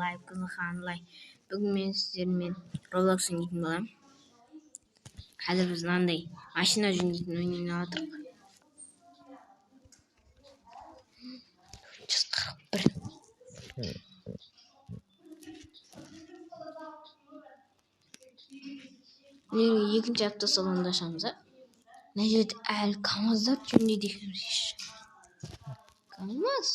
лайк кызыкканлай. Бүгүн мен сиздер менен Roblox ойнайтын болом. Азыр биз мындай машина жөндөйтүн ойун ойнап атырк. 441. Экинчи апта салондашабыз, а? Мына жерде ал КамАЗдар жөндөйт экенбиз. КамАЗ.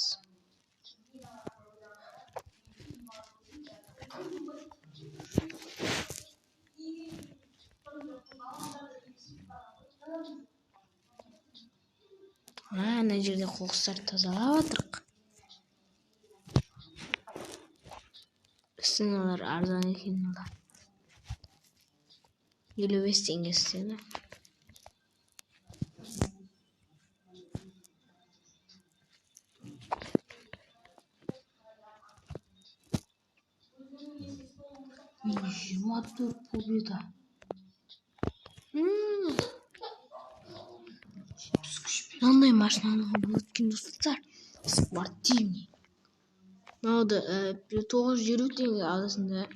Мына жерде кокустарды тазалап атырк. Сыналар арзан экен ала. 55 теңгесine. Мотор победа. Мындай машинаны болот экен достор. Спортивный. Надо 920 теңге арасында.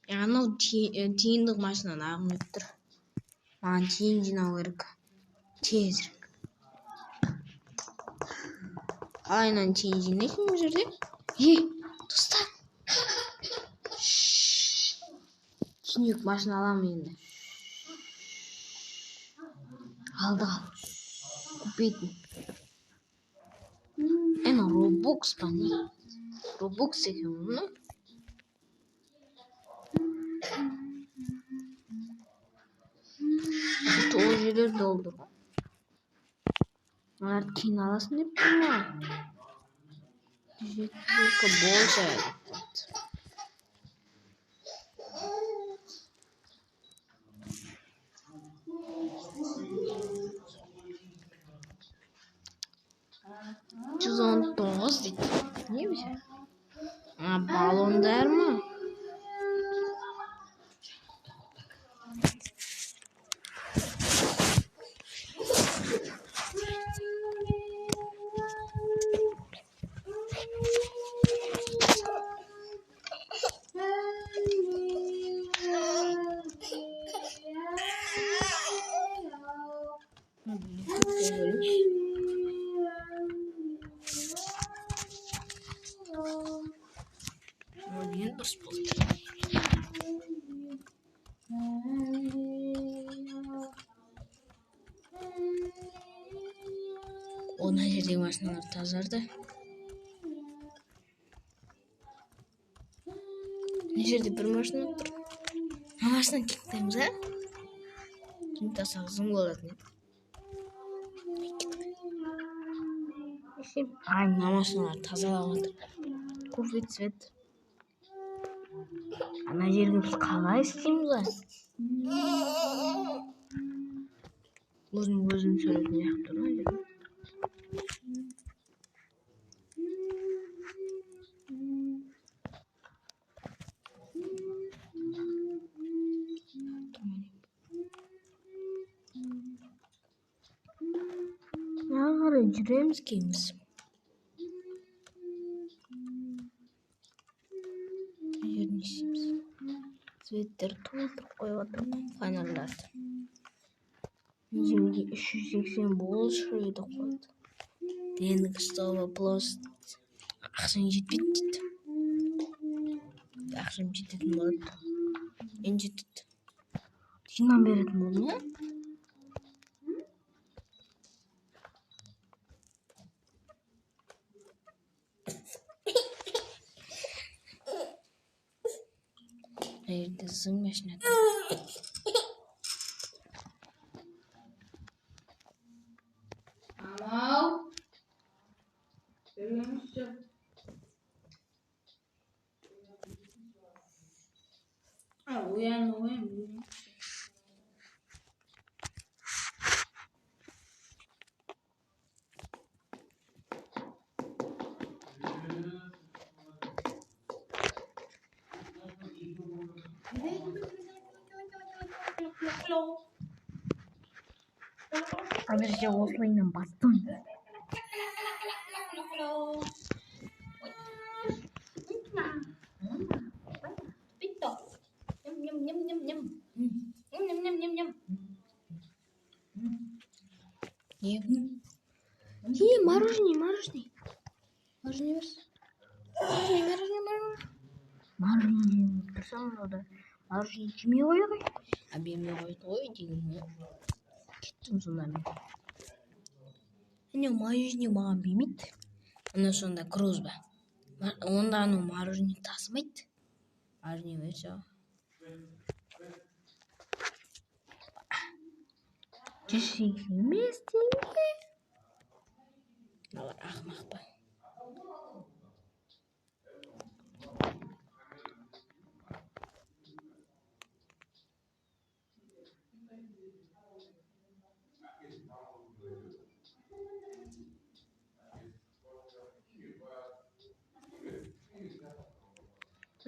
Анау тиындык машинаны агып тур. Маған тиын жинау керек. Тезирээк. Айынан тиын жинайсың бул жерде. Достор. Тиындык машина алам енді. Алдык ал. Купейтин. Robux баны. Robux екен буну. Тоғыз жерлер долдур. Алар кейін аласың деп турман. Жеткілікті болса. Жүз тоғыз дейді. Не бise? Баллондар mı? Ona жердегі машиналар тазарды. Мына жерде бір машина тұр. Мына машинаны кеттіміз, а? Кім тасағызым болатын. Мына машиналар тазалап отыр. Кофе цвет. Ана жерге біз қалай істейміз, а? Өзім сөйлейтін яқ тұр, ма жерде? Жүреміз кейміз. Жерін ішеміз. Цветтер толтырып қойып отырмын. Фонарларды. Жерге 380 бол шайды қойды. Денег стало просто. Ақшаң жетпейді дейді. Ақшаң жететін болады. Мен жетеді. Жинан беретін болды ма? Evde zın yaşına. Amal. Görüyormuşsun. Uyan. Обережно осылайынан бастым. Мороженое берсін. Мороженое тұрсам ода. Мороженое жемей қойғай. Бермей қойды ғой деген. Кеттім сонда мен. Мороженое маған бермейді. Ана сонда круз ба. Онда анау мороженое тасымайды. Мороженое берсе. 185 теңге. Алар ақымақ па.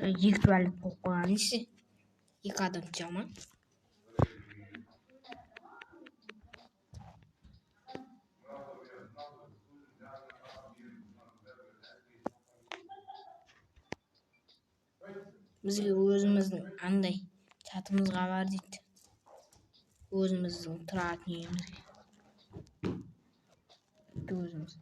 Екі туалет болып қойған несі? Екі адам жаман. Бізге өзіміздің андай чатымызға бар дейді. Өзіміздің тұратын үйімізге. Өзіміз.